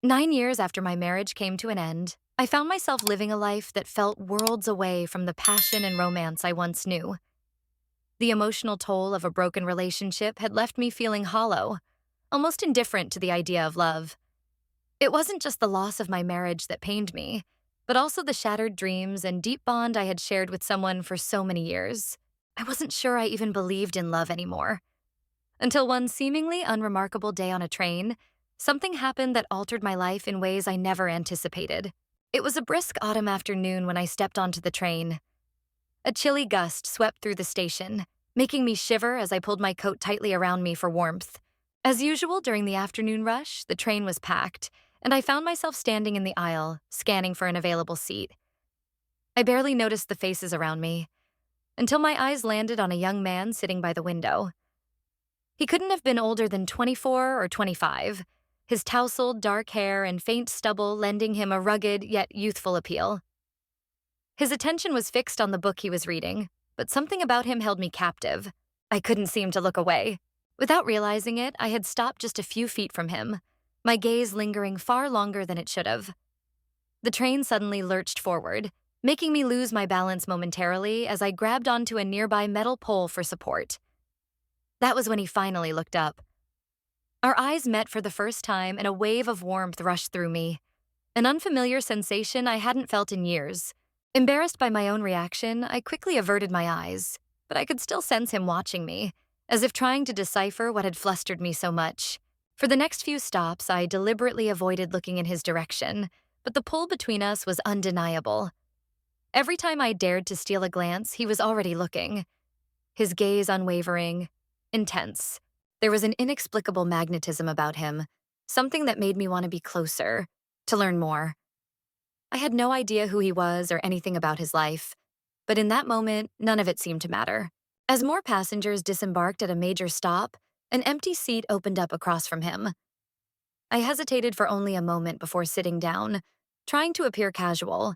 9 years after my marriage came to an end, I found myself living a life that felt worlds away from the passion and romance I once knew. The emotional toll of a broken relationship had left me feeling hollow, almost indifferent to the idea of love. It wasn't just the loss of my marriage that pained me, but also the shattered dreams and deep bond I had shared with someone for so many years. I wasn't sure I even believed in love anymore. Until one seemingly unremarkable day on a train, something happened that altered my life in ways I never anticipated. It was a brisk autumn afternoon when I stepped onto the train. A chilly gust swept through the station, making me shiver as I pulled my coat tightly around me for warmth. As usual during the afternoon rush, the train was packed, and I found myself standing in the aisle, scanning for an available seat. I barely noticed the faces around me, until my eyes landed on a young man sitting by the window. He couldn't have been older than 24 or 25, his tousled dark hair and faint stubble lending him a rugged yet youthful appeal. His attention was fixed on the book he was reading, but something about him held me captive. I couldn't seem to look away. Without realizing it, I had stopped just a few feet from him, my gaze lingering far longer than it should have. The train suddenly lurched forward, making me lose my balance momentarily as I grabbed onto a nearby metal pole for support. That was when he finally looked up. Our eyes met for the first time, and a wave of warmth rushed through me, an unfamiliar sensation I hadn't felt in years. Embarrassed by my own reaction, I quickly averted my eyes, but I could still sense him watching me, as if trying to decipher what had flustered me so much. For the next few stops, I deliberately avoided looking in his direction, but the pull between us was undeniable. Every time I dared to steal a glance, he was already looking, his gaze unwavering, intense. There was an inexplicable magnetism about him, something that made me want to be closer, to learn more. I had no idea who he was or anything about his life, but in that moment, none of it seemed to matter. As more passengers disembarked at a major stop, an empty seat opened up across from him. I hesitated for only a moment before sitting down, trying to appear casual,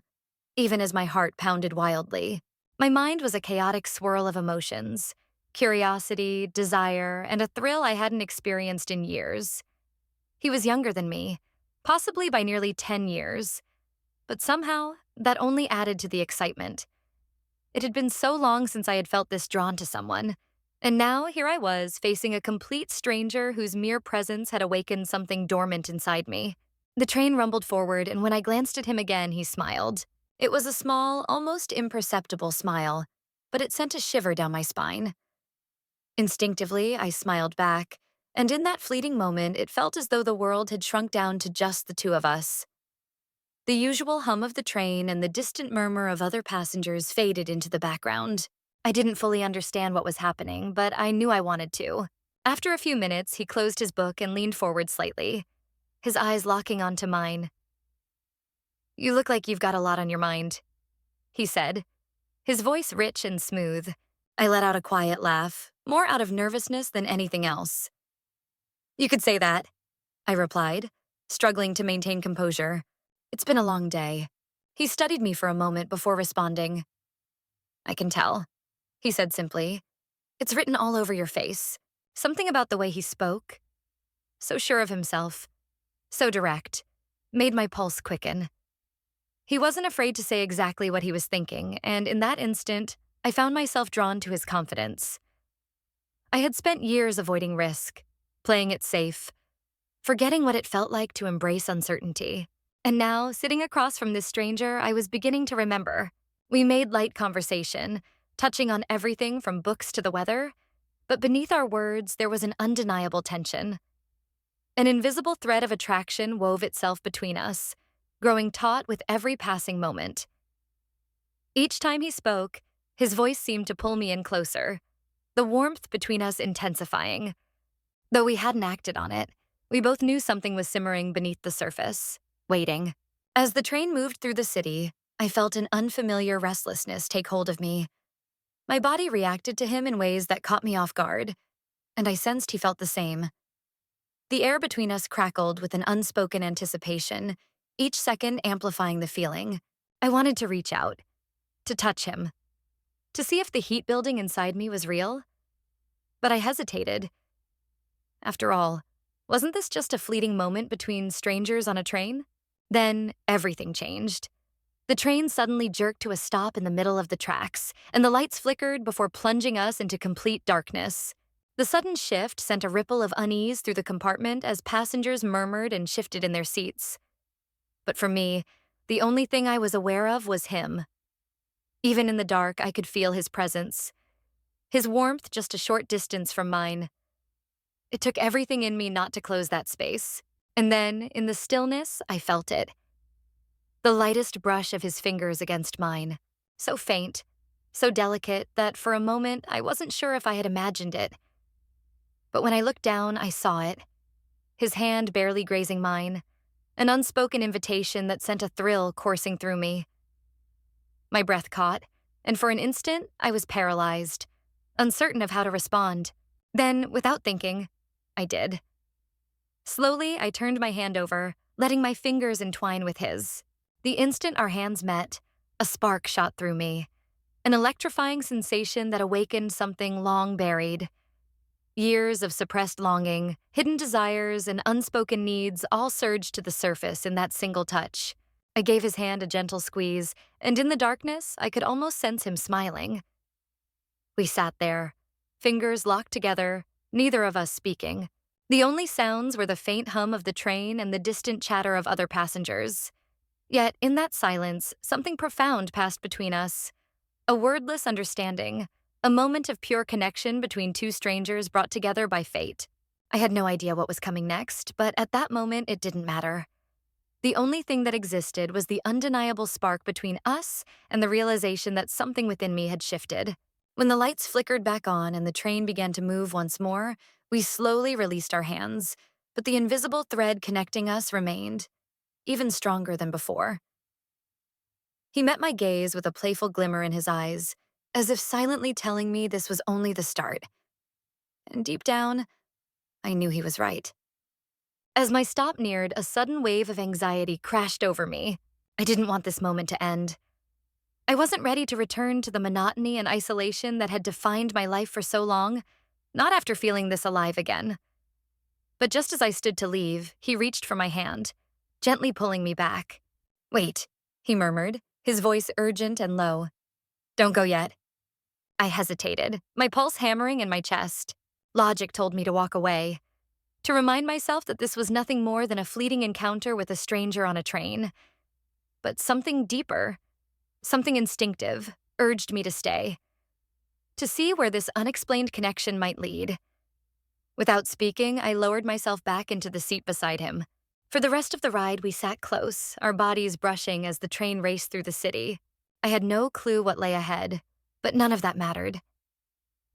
even as my heart pounded wildly. My mind was a chaotic swirl of emotions, curiosity, desire, and a thrill I hadn't experienced in years. He was younger than me, possibly by nearly 10 years, but somehow that only added to the excitement. It had been so long since I had felt this drawn to someone, and now here I was facing a complete stranger whose mere presence had awakened something dormant inside me. The train rumbled forward, and when I glanced at him again, he smiled. It was a small, almost imperceptible smile, but it sent a shiver down my spine. Instinctively, I smiled back, and in that fleeting moment, it felt as though the world had shrunk down to just the two of us. The usual hum of the train and the distant murmur of other passengers faded into the background. I didn't fully understand what was happening, but I knew I wanted to. After a few minutes, he closed his book and leaned forward slightly, his eyes locking onto mine. "You look like you've got a lot on your mind," he said, his voice rich and smooth. I let out a quiet laugh, more out of nervousness than anything else. "You could say that," I replied, struggling to maintain composure. "It's been a long day." He studied me for a moment before responding. "I can tell," he said simply. "It's written all over your face." Something about the way he spoke, so sure of himself, so direct, made my pulse quicken. He wasn't afraid to say exactly what he was thinking, and in that instant, I found myself drawn to his confidence. I had spent years avoiding risk, playing it safe, forgetting what it felt like to embrace uncertainty. And now, sitting across from this stranger, I was beginning to remember. We made light conversation, touching on everything from books to the weather, but beneath our words, there was an undeniable tension. An invisible thread of attraction wove itself between us, growing taut with every passing moment. Each time he spoke, his voice seemed to pull me in closer, the warmth between us intensifying. Though we hadn't acted on it, we both knew something was simmering beneath the surface, waiting. As the train moved through the city, I felt an unfamiliar restlessness take hold of me. My body reacted to him in ways that caught me off guard, and I sensed he felt the same. The air between us crackled with an unspoken anticipation, each second amplifying the feeling. I wanted to reach out, to touch him, to see if the heat building inside me was real. But I hesitated. After all, Wasn't this just a fleeting moment between strangers on a train? Then everything changed. The train suddenly jerked to a stop in the middle of the tracks, and the lights flickered before plunging us into complete darkness. The sudden shift sent a ripple of unease through the compartment as passengers murmured and shifted in their seats. But for me, the only thing I was aware of was him. Even in the dark, I could feel his presence, his warmth just a short distance from mine. It took everything in me not to close that space. And then, in the stillness, I felt it. The lightest brush of his fingers against mine. So faint, so delicate that for a moment I wasn't sure if I had imagined it. But when I looked down, I saw it. His hand barely grazing mine. An unspoken invitation that sent a thrill coursing through me. My breath caught, and for an instant, I was paralyzed, uncertain of how to respond. Then, without thinking, I did. Slowly, I turned my hand over, letting my fingers entwine with his. The instant our hands met, a spark shot through me, an electrifying sensation that awakened something long buried. Years of suppressed longing, hidden desires, and unspoken needs all surged to the surface in that single touch. I gave his hand a gentle squeeze, and in the darkness, I could almost sense him smiling. We sat there, fingers locked together, neither of us speaking. The only sounds were the faint hum of the train and the distant chatter of other passengers. Yet, in that silence, something profound passed between us. A wordless understanding, a moment of pure connection between two strangers brought together by fate. I had no idea what was coming next, but at that moment it didn't matter. The only thing that existed was the undeniable spark between us and the realization that something within me had shifted. When the lights flickered back on and the train began to move once more, we slowly released our hands, but the invisible thread connecting us remained, even stronger than before. He met my gaze with a playful glimmer in his eyes, as if silently telling me this was only the start. And deep down, I knew he was right. As my stop neared, a sudden wave of anxiety crashed over me. I didn't want this moment to end. I wasn't ready to return to the monotony and isolation that had defined my life for so long, not after feeling this alive again. But just as I stood to leave, he reached for my hand, gently pulling me back. "Wait," he murmured, his voice urgent and low. "Don't go yet." I hesitated, my pulse hammering in my chest. Logic told me to walk away, to remind myself that this was nothing more than a fleeting encounter with a stranger on a train. But something deeper, something instinctive, urged me to stay, to see where this unexplained connection might lead. Without speaking, I lowered myself back into the seat beside him. For the rest of the ride, we sat close, our bodies brushing as the train raced through the city. I had no clue what lay ahead, but none of that mattered.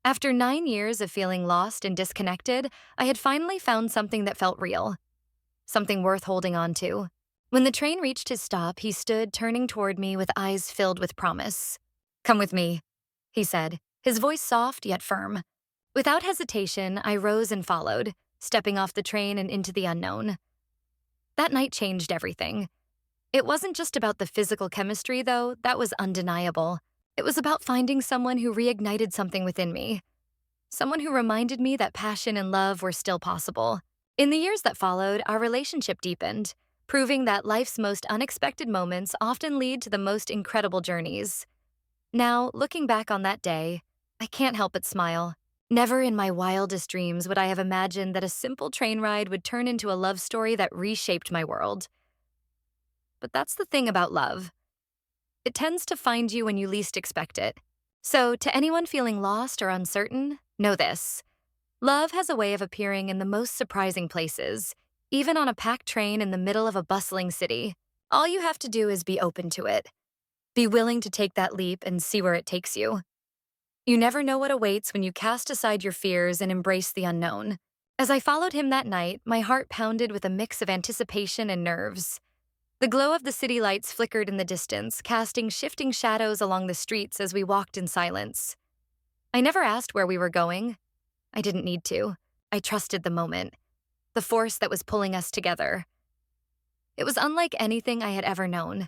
After 9 years of feeling lost and disconnected, I had finally found something that felt real, something worth holding on to. When the train reached his stop, he stood turning toward me with eyes filled with promise. "Come with me," he said, his voice soft yet firm. Without hesitation, I rose and followed, stepping off the train and into the unknown. That night changed everything. It wasn't just about the physical chemistry, though, that was undeniable. It was about finding someone who reignited something within me. Someone who reminded me that passion and love were still possible. In the years that followed, our relationship deepened, proving that life's most unexpected moments often lead to the most incredible journeys. Now, looking back on that day, I can't help but smile. Never in my wildest dreams would I have imagined that a simple train ride would turn into a love story that reshaped my world. But that's the thing about love. It tends to find you when you least expect it. So, to anyone feeling lost or uncertain, know this. Love has a way of appearing in the most surprising places, even on a packed train in the middle of a bustling city. All you have to do is be open to it. Be willing to take that leap and see where it takes you. You never know what awaits when you cast aside your fears and embrace the unknown. As I followed him that night, my heart pounded with a mix of anticipation and nerves. The glow of the city lights flickered in the distance, casting shifting shadows along the streets as we walked in silence. I never asked where we were going. I didn't need to. I trusted the moment, the force that was pulling us together. It was unlike anything I had ever known.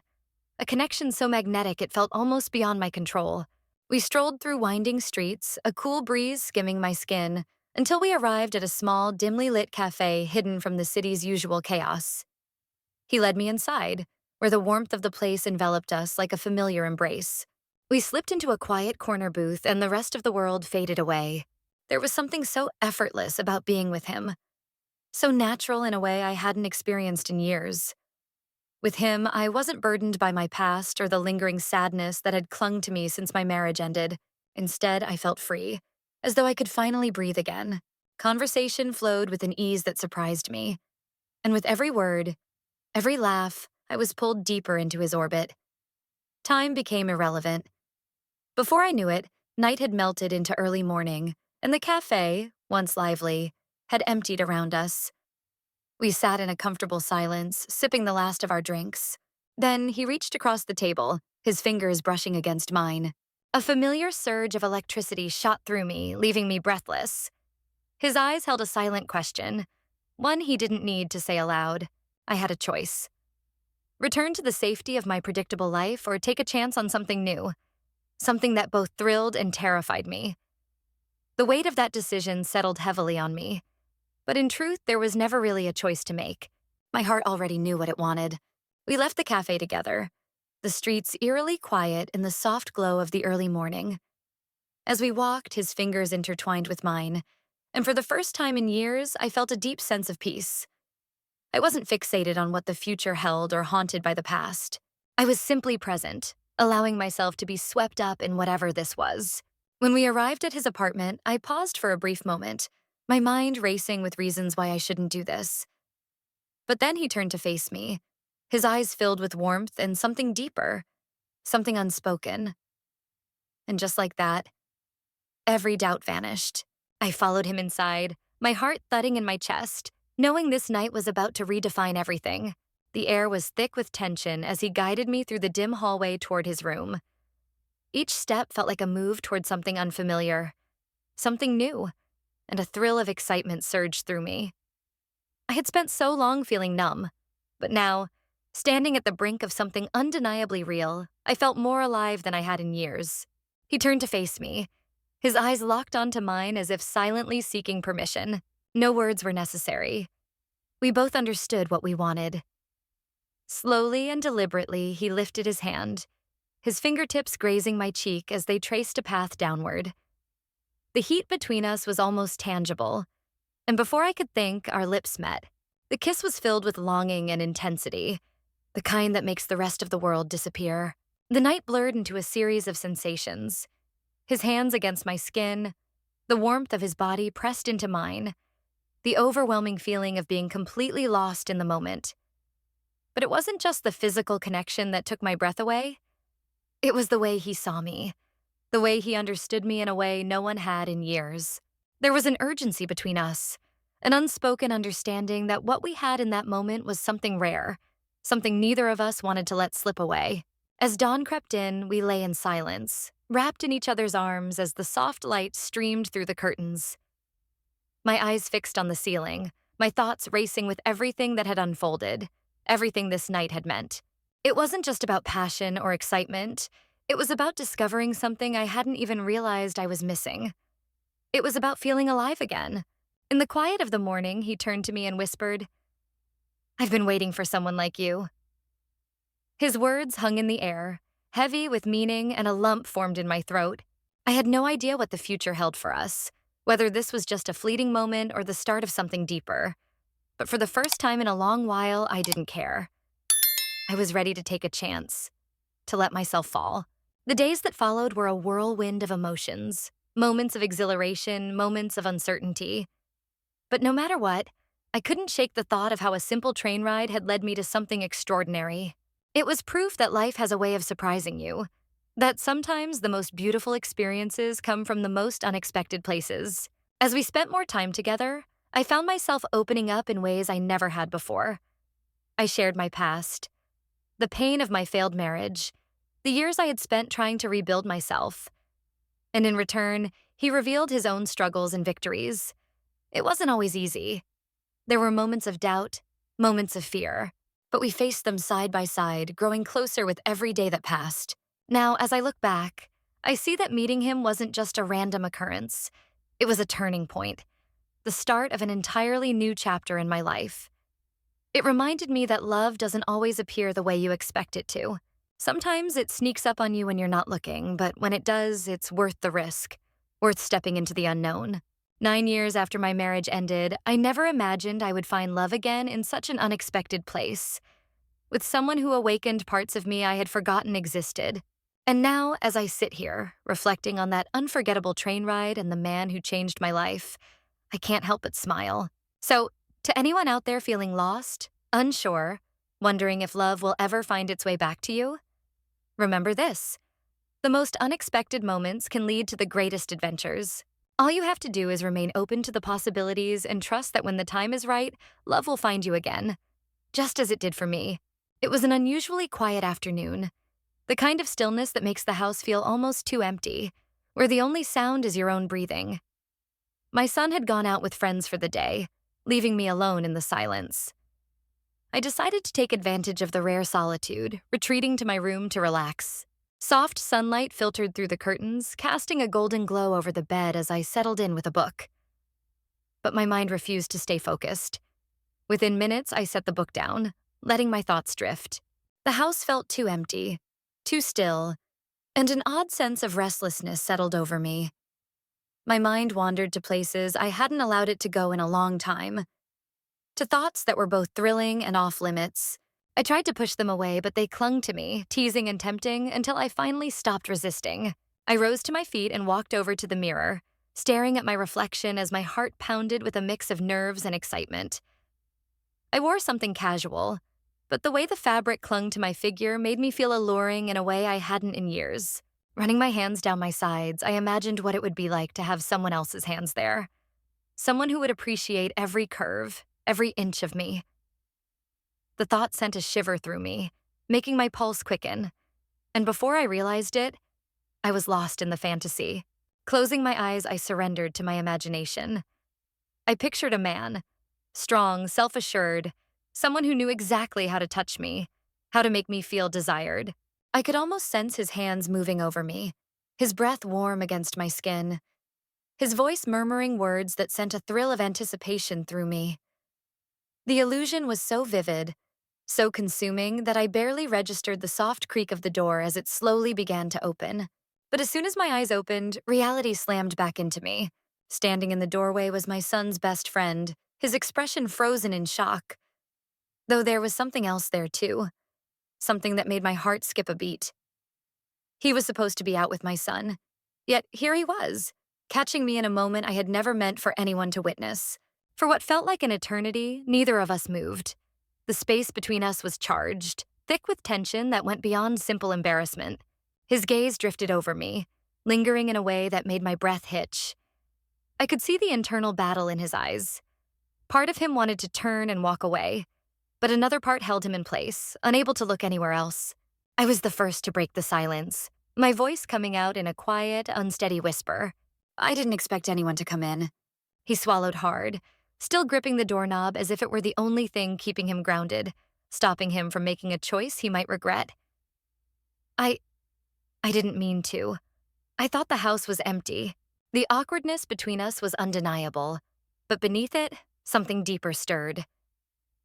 A connection so magnetic it felt almost beyond my control. We strolled through winding streets, a cool breeze skimming my skin, until we arrived at a small, dimly lit cafe hidden from the city's usual chaos. He led me inside, where the warmth of the place enveloped us like a familiar embrace. We slipped into a quiet corner booth, and the rest of the world faded away. There was something so effortless about being with him, so natural in a way I hadn't experienced in years. With him, I wasn't burdened by my past or the lingering sadness that had clung to me since my marriage ended. Instead, I felt free, as though I could finally breathe again. Conversation flowed with an ease that surprised me, and with every word, every laugh, I was pulled deeper into his orbit. Time became irrelevant. Before I knew it, night had melted into early morning, and the cafe, once lively, had emptied around us. We sat in a comfortable silence, sipping the last of our drinks. Then he reached across the table, his fingers brushing against mine. A familiar surge of electricity shot through me, leaving me breathless. His eyes held a silent question, one he didn't need to say aloud. I had a choice. Return to the safety of my predictable life or take a chance on something new, something that both thrilled and terrified me. The weight of that decision settled heavily on me. But in truth, there was never really a choice to make. My heart already knew what it wanted. We left the cafe together, the streets eerily quiet in the soft glow of the early morning. As we walked, his fingers intertwined with mine, and for the first time in years, I felt a deep sense of peace. I wasn't fixated on what the future held or haunted by the past. I was simply present, allowing myself to be swept up in whatever this was. When we arrived at his apartment, I paused for a brief moment, my mind racing with reasons why I shouldn't do this. But then he turned to face me, his eyes filled with warmth and something deeper, something unspoken. And just like that, every doubt vanished. I followed him inside, my heart thudding in my chest, knowing this night was about to redefine everything. The air was thick with tension as he guided me through the dim hallway toward his room. Each step felt like a move toward something unfamiliar, something new, and a thrill of excitement surged through me. I had spent so long feeling numb, but now, standing at the brink of something undeniably real, I felt more alive than I had in years. He turned to face me, his eyes locked onto mine as if silently seeking permission. No words were necessary. We both understood what we wanted. Slowly and deliberately, he lifted his hand, his fingertips grazing my cheek as they traced a path downward. The heat between us was almost tangible, and before I could think, our lips met. The kiss was filled with longing and intensity, the kind that makes the rest of the world disappear. The night blurred into a series of sensations. His hands against my skin, the warmth of his body pressed into mine, the overwhelming feeling of being completely lost in the moment. But it wasn't just the physical connection that took my breath away. It was the way he saw me, the way he understood me in a way no one had in years. There was an urgency between us, an unspoken understanding that what we had in that moment was something rare, something neither of us wanted to let slip away. As dawn crept in, we lay in silence, wrapped in each other's arms as the soft light streamed through the curtains. My eyes fixed on the ceiling, my thoughts racing with everything that had unfolded, everything this night had meant. It wasn't just about passion or excitement. It was about discovering something I hadn't even realized I was missing. It was about feeling alive again. In the quiet of the morning, he turned to me and whispered, "I've been waiting for someone like you." His words hung in the air, heavy with meaning, and a lump formed in my throat. I had no idea what the future held for us, whether this was just a fleeting moment or the start of something deeper. But for the first time in a long while, I didn't care. I was ready to take a chance, to let myself fall. The days that followed were a whirlwind of emotions, moments of exhilaration, moments of uncertainty. But no matter what, I couldn't shake the thought of how a simple train ride had led me to something extraordinary. It was proof that life has a way of surprising you, that sometimes the most beautiful experiences come from the most unexpected places. As we spent more time together, I found myself opening up in ways I never had before. I shared my past, the pain of my failed marriage, the years I had spent trying to rebuild myself. And in return, he revealed his own struggles and victories. It wasn't always easy. There were moments of doubt, moments of fear, but we faced them side by side, growing closer with every day that passed. Now, as I look back, I see that meeting him wasn't just a random occurrence. It was a turning point, the start of an entirely new chapter in my life. It reminded me that love doesn't always appear the way you expect it to. Sometimes it sneaks up on you when you're not looking, but when it does, it's worth the risk, worth stepping into the unknown. 9 years after my marriage ended, I never imagined I would find love again in such an unexpected place, with someone who awakened parts of me I had forgotten existed. And now, as I sit here, reflecting on that unforgettable train ride and the man who changed my life, I can't help but smile. So, to anyone out there feeling lost, unsure, wondering if love will ever find its way back to you, remember this: the most unexpected moments can lead to the greatest adventures. All you have to do is remain open to the possibilities and trust that when the time is right, love will find you again, just as it did for me. It was an unusually quiet afternoon, the kind of stillness that makes the house feel almost too empty, where the only sound is your own breathing. My son had gone out with friends for the day, leaving me alone in the silence. I decided to take advantage of the rare solitude, retreating to my room to relax. Soft sunlight filtered through the curtains, casting a golden glow over the bed as I settled in with a book. But my mind refused to stay focused. Within minutes, I set the book down, letting my thoughts drift. The house felt too empty, too still, and an odd sense of restlessness settled over me. My mind wandered to places I hadn't allowed it to go in a long time, to thoughts that were both thrilling and off-limits. I tried to push them away, but they clung to me, teasing and tempting, until I finally stopped resisting. I rose to my feet and walked over to the mirror, staring at my reflection as my heart pounded with a mix of nerves and excitement. I wore something casual, but the way the fabric clung to my figure made me feel alluring in a way I hadn't in years. Running my hands down my sides, I imagined what it would be like to have someone else's hands there. Someone who would appreciate every curve, every inch of me. The thought sent a shiver through me, making my pulse quicken. And before I realized it, I was lost in the fantasy. Closing my eyes, I surrendered to my imagination. I pictured a man, strong, self-assured, someone who knew exactly how to touch me, how to make me feel desired. I could almost sense his hands moving over me, his breath warm against my skin, his voice murmuring words that sent a thrill of anticipation through me. The illusion was so vivid, so consuming, that I barely registered the soft creak of the door as it slowly began to open. But as soon as my eyes opened, reality slammed back into me. Standing in the doorway was my son's best friend, his expression frozen in shock. Though there was something else there too, something that made my heart skip a beat. He was supposed to be out with my son, yet here he was, catching me in a moment I had never meant for anyone to witness. For what felt like an eternity, neither of us moved. The space between us was charged, thick with tension that went beyond simple embarrassment. His gaze drifted over me, lingering in a way that made my breath hitch. I could see the internal battle in his eyes. Part of him wanted to turn and walk away, but another part held him in place, unable to look anywhere else. I was the first to break the silence, my voice coming out in a quiet, unsteady whisper. "I didn't expect anyone to come in." He swallowed hard, still gripping the doorknob as if it were the only thing keeping him grounded, stopping him from making a choice he might regret. I didn't mean to. I thought the house was empty. The awkwardness between us was undeniable, but beneath it, something deeper stirred.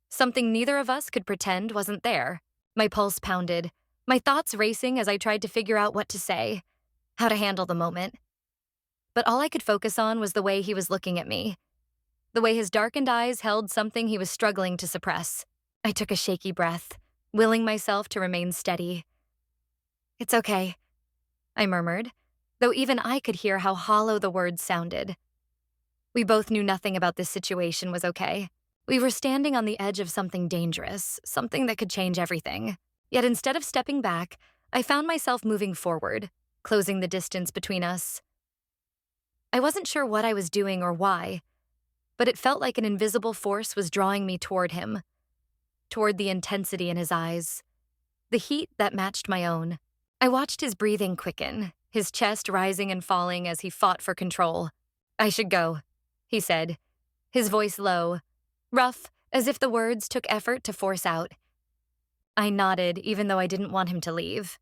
Something neither of us could pretend wasn't there. My pulse pounded, my thoughts racing as I tried to figure out what to say, how to handle the moment. But all I could focus on was the way he was looking at me, the way his darkened eyes held something he was struggling to suppress. I took a shaky breath, willing myself to remain steady. "It's okay," I murmured, though even I could hear how hollow the words sounded. We both knew nothing about this situation was okay. We were standing on the edge of something dangerous, something that could change everything. Yet instead of stepping back, I found myself moving forward, closing the distance between us. I wasn't sure what I was doing or why, but it felt like an invisible force was drawing me toward him, toward the intensity in his eyes, the heat that matched my own. I watched his breathing quicken, his chest rising and falling as he fought for control. "I should go," he said, his voice low, rough, as if the words took effort to force out. I nodded, even though I didn't want him to leave.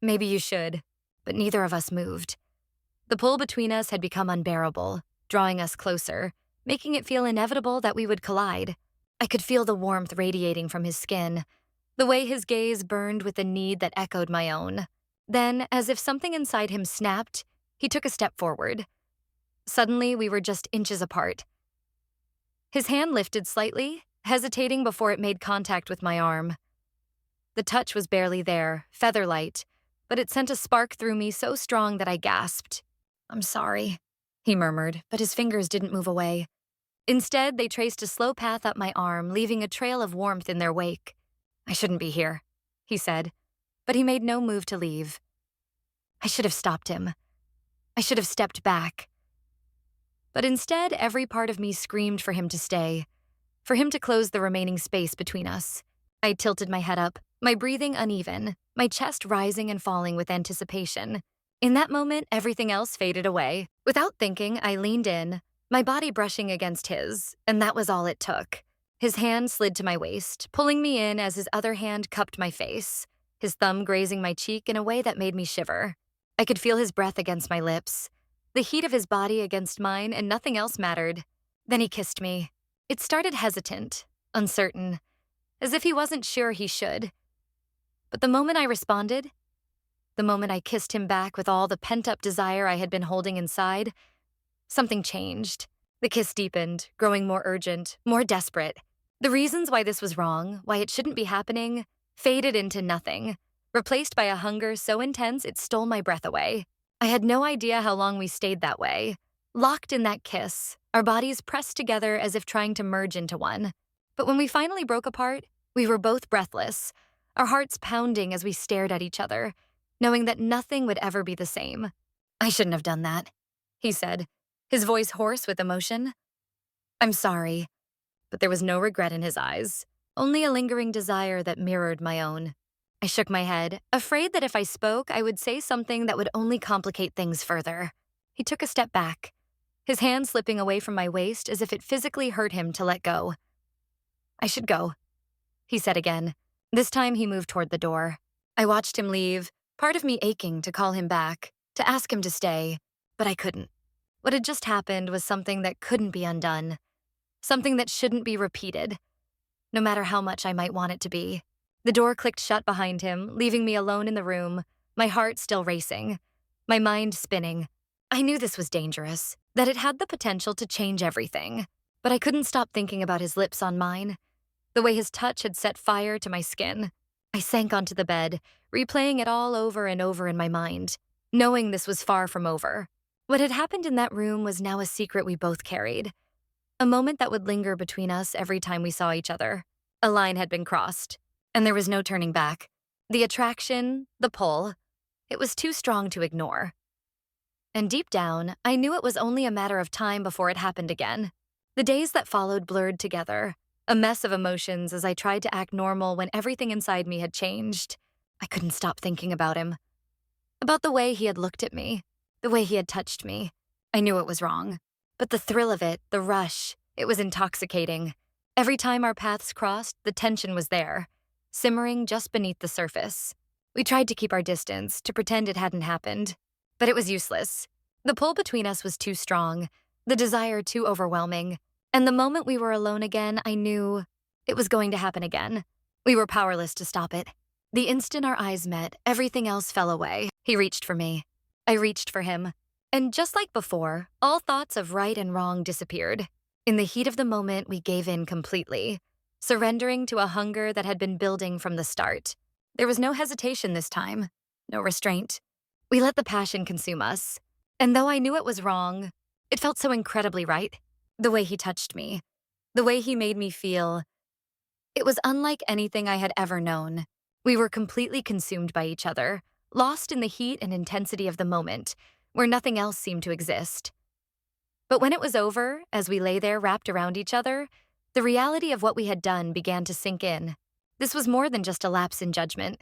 "Maybe you should," but neither of us moved. The pull between us had become unbearable, drawing us closer, making it feel inevitable that we would collide. I could feel the warmth radiating from his skin, the way his gaze burned with a need that echoed my own. Then, as if something inside him snapped, he took a step forward. Suddenly, we were just inches apart. His hand lifted slightly, hesitating before it made contact with my arm. The touch was barely there, feather-light, but it sent a spark through me so strong that I gasped. "I'm sorry," he murmured, but his fingers didn't move away. Instead, they traced a slow path up my arm, leaving a trail of warmth in their wake. "I shouldn't be here," he said, but he made no move to leave. I should have stopped him. I should have stepped back. But instead, every part of me screamed for him to stay, for him to close the remaining space between us. I tilted my head up, my breathing uneven, my chest rising and falling with anticipation. In that moment, everything else faded away. Without thinking, I leaned in, my body brushing against his, and that was all it took. His hand slid to my waist, pulling me in as his other hand cupped my face, his thumb grazing my cheek in a way that made me shiver. I could feel his breath against my lips, the heat of his body against mine, and nothing else mattered. Then he kissed me. It started hesitant, uncertain, as if he wasn't sure he should. But the moment I responded, the moment I kissed him back with all the pent-up desire I had been holding inside, something changed. The kiss deepened, growing more urgent, more desperate. The reasons why this was wrong, why it shouldn't be happening, faded into nothing, replaced by a hunger so intense it stole my breath away. I had no idea how long we stayed that way, locked in that kiss, our bodies pressed together as if trying to merge into one. But when we finally broke apart, we were both breathless, our hearts pounding as we stared at each other, knowing that nothing would ever be the same. "I shouldn't have done that," he said, his voice hoarse with emotion. "I'm sorry." But there was no regret in his eyes, only a lingering desire that mirrored my own. I shook my head, afraid that if I spoke, I would say something that would only complicate things further. He took a step back, his hand slipping away from my waist as if it physically hurt him to let go. "I should go," he said again. This time he moved toward the door. I watched him leave, part of me aching to call him back, to ask him to stay, but I couldn't. What had just happened was something that couldn't be undone, something that shouldn't be repeated, no matter how much I might want it to be. The door clicked shut behind him, leaving me alone in the room, my heart still racing, my mind spinning. I knew this was dangerous, that it had the potential to change everything, but I couldn't stop thinking about his lips on mine, the way his touch had set fire to my skin. I sank onto the bed, replaying it all over and over in my mind, knowing this was far from over. What had happened in that room was now a secret we both carried, a moment that would linger between us every time we saw each other. A line had been crossed, and there was no turning back. The attraction, the pull, it was too strong to ignore. And deep down, I knew it was only a matter of time before it happened again. The days that followed blurred together, a mess of emotions as I tried to act normal when everything inside me had changed. I couldn't stop thinking about him, about the way he had looked at me, the way he had touched me. I knew it was wrong, but the thrill of it, the rush, it was intoxicating. Every time our paths crossed, the tension was there, simmering just beneath the surface. We tried to keep our distance, to pretend it hadn't happened, but it was useless. The pull between us was too strong, the desire too overwhelming, and the moment we were alone again, I knew it was going to happen again. We were powerless to stop it. The instant our eyes met, everything else fell away. He reached for me. I reached for him. And just like before, all thoughts of right and wrong disappeared. In the heat of the moment, we gave in completely, surrendering to a hunger that had been building from the start. There was no hesitation this time, no restraint. We let the passion consume us. And though I knew it was wrong, it felt so incredibly right. The way he touched me, the way he made me feel, it was unlike anything I had ever known. We were completely consumed by each other, lost in the heat and intensity of the moment, where nothing else seemed to exist. But when it was over, as we lay there wrapped around each other, the reality of what we had done began to sink in. This was more than just a lapse in judgment.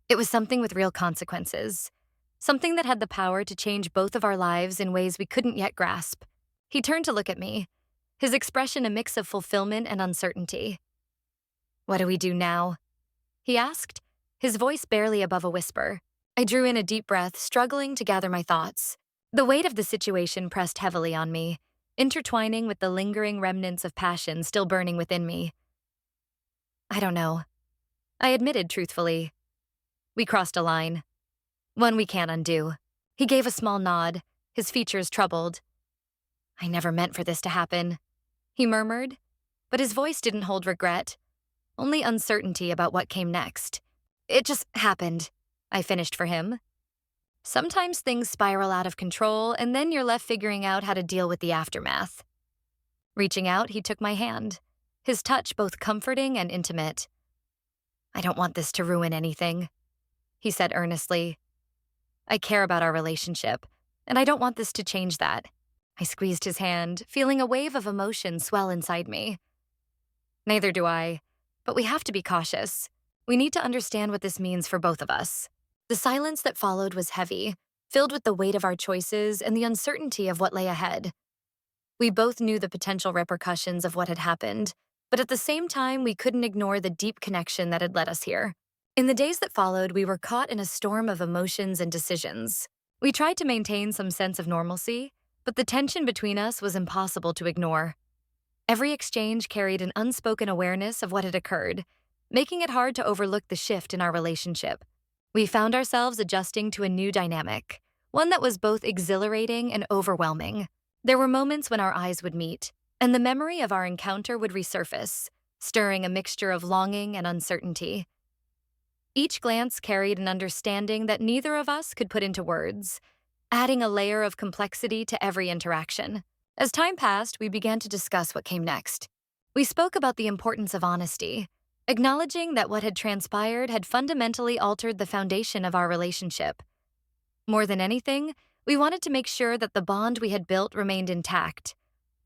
It was something with real consequences, something that had the power to change both of our lives in ways we couldn't yet grasp. He turned to look at me, his expression a mix of fulfillment and uncertainty. "What do we do now?" he asked, his voice barely above a whisper. I drew in a deep breath, struggling to gather my thoughts. The weight of the situation pressed heavily on me. intertwining with the lingering remnants of passion still burning within me. I don't know, I admitted truthfully. We crossed a line, one we can't undo. He gave a small nod, his features troubled. I never meant for this to happen, he murmured, but his voice didn't hold regret, only uncertainty about what came next. It just happened, I finished for him. Sometimes things spiral out of control, and then you're left figuring out how to deal with the aftermath. Reaching out, he took my hand, his touch both comforting and intimate. I don't want this to ruin anything, he said earnestly. I care about our relationship, and I don't want this to change that. I squeezed his hand, feeling a wave of emotion swell inside me. Neither do I, but we have to be cautious. We need to understand what this means for both of us. The silence that followed was heavy, filled with the weight of our choices and the uncertainty of what lay ahead. We both knew the potential repercussions of what had happened, but at the same time, we couldn't ignore the deep connection that had led us here. In the days that followed, we were caught in a storm of emotions and decisions. We tried to maintain some sense of normalcy, but the tension between us was impossible to ignore. Every exchange carried an unspoken awareness of what had occurred, making it hard to overlook the shift in our relationship. We found ourselves adjusting to a new dynamic, one that was both exhilarating and overwhelming. There were moments when our eyes would meet, and the memory of our encounter would resurface, stirring a mixture of longing and uncertainty. Each glance carried an understanding that neither of us could put into words, adding a layer of complexity to every interaction. As time passed, we began to discuss what came next. We spoke about the importance of honesty, acknowledging that what had transpired had fundamentally altered the foundation of our relationship. More than anything, we wanted to make sure that the bond we had built remained intact,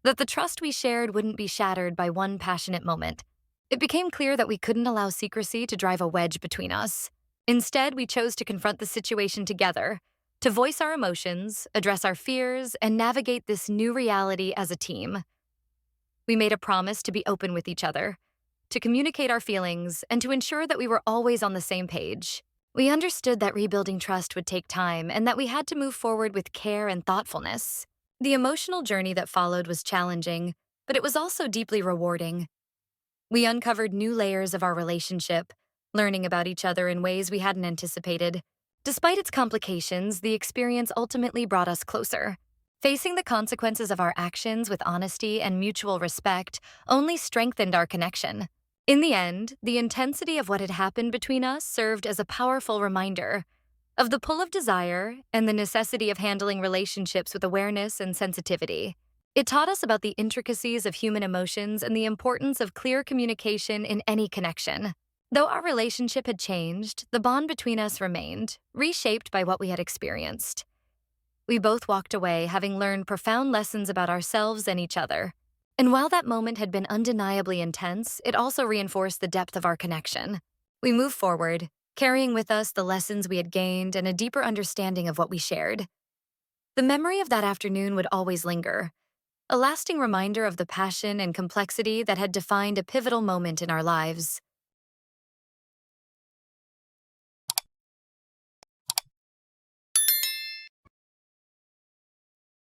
that the trust we shared wouldn't be shattered by one passionate moment. It became clear that we couldn't allow secrecy to drive a wedge between us. Instead, we chose to confront the situation together, to voice our emotions, address our fears, and navigate this new reality as a team. We made a promise to be open with each other, to communicate our feelings, and to ensure that we were always on the same page. We understood that rebuilding trust would take time and that we had to move forward with care and thoughtfulness. The emotional journey that followed was challenging, but it was also deeply rewarding. We uncovered new layers of our relationship, learning about each other in ways we hadn't anticipated. Despite its complications, the experience ultimately brought us closer. Facing the consequences of our actions with honesty and mutual respect only strengthened our connection. In the end, the intensity of what had happened between us served as a powerful reminder of the pull of desire and the necessity of handling relationships with awareness and sensitivity. It taught us about the intricacies of human emotions and the importance of clear communication in any connection. Though our relationship had changed, the bond between us remained, reshaped by what we had experienced. We both walked away having learned profound lessons about ourselves and each other. And while that moment had been undeniably intense, it also reinforced the depth of our connection. We moved forward, carrying with us the lessons we had gained and a deeper understanding of what we shared. The memory of that afternoon would always linger, a lasting reminder of the passion and complexity that had defined a pivotal moment in our lives.